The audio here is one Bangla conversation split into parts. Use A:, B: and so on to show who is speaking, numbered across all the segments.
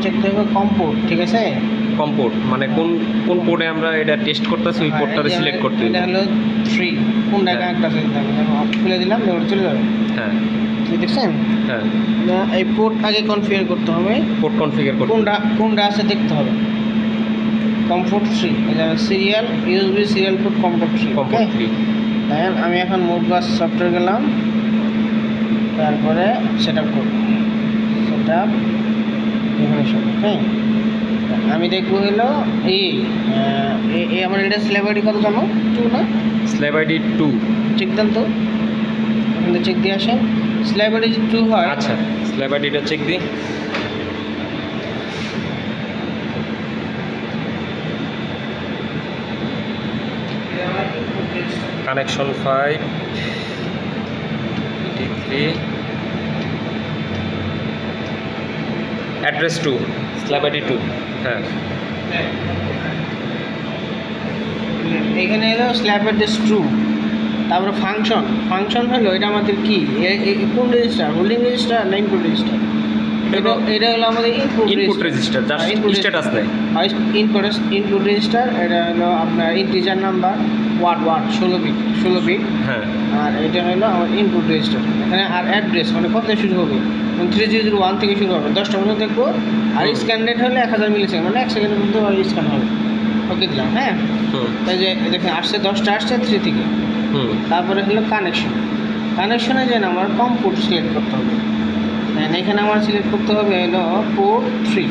A: চেক দিতে হবে কম্পোর্ট, ঠিক আছে?
B: কম্পোর্ট মানে কোন কোন পোর্টে আমরা এটা টেস্ট করতেছি ওই পোর্টটা সিলেক্ট করতে হবে।
A: এটা হলো 3 কোনটা কানেক্ট আছে অফ খুলে দিলাম এবার চলে যাবে।
B: হ্যাঁ
A: ঠিক দেখছেন?
B: হ্যাঁ,
A: না এই পোর্ট আগে কনফিগার করতে হবে,
B: পোর্ট কনফিগার করতে
A: কোনটা আছে দেখতে হবে। কমফোর্ট 3 এটা serial USB serial port comfort 3, ওকে?
B: কম্পোর্ট 3।
A: দেখেন আমি এখন মোডবাস সফটওয়্যার গেলাম, তারপরে সেটআপ করব, সেটআপ ইনফরমেশন, ওকে? আমি দেখবো হলো এই আমার এটা স্ল্যাব আইডি কত জানো? 2 না?
B: Slab ID 2।
A: চেক দেন তো, এখানে চেক দিয়ে আসেন। স্ল্যাব আইডি যদি 2 হয়,
B: আচ্ছা স্ল্যাব আইডিটা চেক দিই। Connection 5 83 address 2 slab ID 2। হ্যাঁ
A: এখানে হলো স্ল্যাব অ্যাড্রেস 2, তারপরে ফাংশন হলো এটা আমাদের কি কোন রেজিস্টার, হোল্ডিং রেজিস্টার না ইনপুট রেজিস্টার? এটা হলো আমাদের
B: ইনপুট রেজিস্টার যার স্ট্যাটাস নেই।
A: ইনপুট রেজিস্টার, এটা হলো আপনার ইন্টিজার নাম্বার ওয়াট 16 বিট।
B: হ্যাঁ
A: আর এটা হলো আমার ইনপুট রেজিস্টার। এখানে আর অ্যাড্রেস মানে কত থেকে শুরু হবে, 3001 থেকে শুরু হবে, 10টা পর্যন্ত দেখবো। আর স্ক্যান রেট হলে 1000 মিলিসেকেন্ড, মানে 1 সেকেন্ডের মধ্যে স্ক্যান হবে। ওকে দিলাম, হ্যাঁ? তাই যে দেখেন আসছে 10টা আসছে 3 থেকে। তারপরে হলো কানেকশনে যেন আমার কম পোর্ট সিলেক্ট করতে হবে। এখানে আমার সিলেক্ট করতে হবে হলো পোর্ট 3।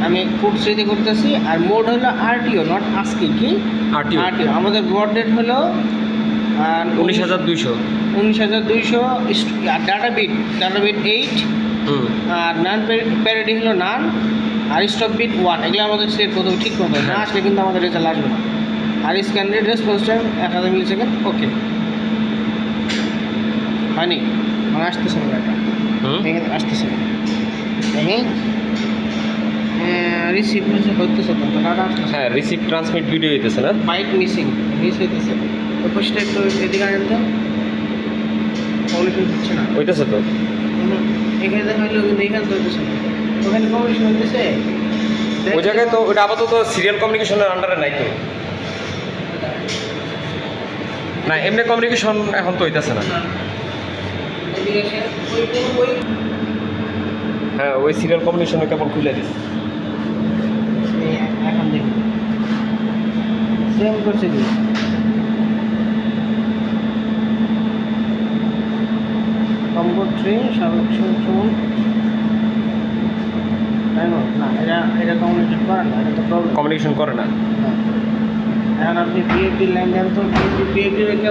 A: আমি পোর্ট 3 করতেছি। আর মোড হলো আরটিও, নট আস্কি, কি
B: আরটিও।
A: আমাদের ব্রড রেট হলো
B: 19200।
A: আর ডাটা বিট 8। আর নান প্যারিটি হলো নান, আর স্টপ বিট 1। এগুলো আমাদের সিলেক্ট করতে হবে ঠিক মতো, না আসলে কিন্তু আমাদের রেজাল্ট আসবে না। আর scan rate response time 1000 millisecond, okay? হয়নি, মানে আসতেছে না এটা, এখানে আসতেছে না, দেখেন রিসিভ হইতেছে না, ডাটা আসতেছে।
B: হ্যাঁ রিসিভ ট্রান্সমিট ভিডিও হইতেছে না,
A: বাইট মিস হইতেছে। তো ফার্স্টে একটু এদিকে আনেন তো, কমিউনিকেশন হচ্ছে না,
B: হইতেছে তো।
A: এখানে দেখা হলো কিন্তু এখানে তো হইতেছে না, ওখানে কমিউনিকেশন হইতেছে।
B: ওই জায়গায় তো ওটা আপাতত সিরিয়াল কমিউনিকেশনের আন্ডারে নাই তো, না এমনি কমিউনিকেশন এখন তো হইতেছে না।
A: এদিকে এসে ওই
B: হ্যাঁ ওই সিরিয়াল কমিউনিকেশনে কেবল খুলে দিস।
A: এখন দেখুন সেম করছে কি কম্বোর্ড 3 সমান তাই না? এটা কমিউনিকেশন করে না, এটা তো প্রবলেম,
B: কমিউনিকেশন করে না।
A: এখন আপনি বিএপি লাইন দেন তো, বিএপি রেখে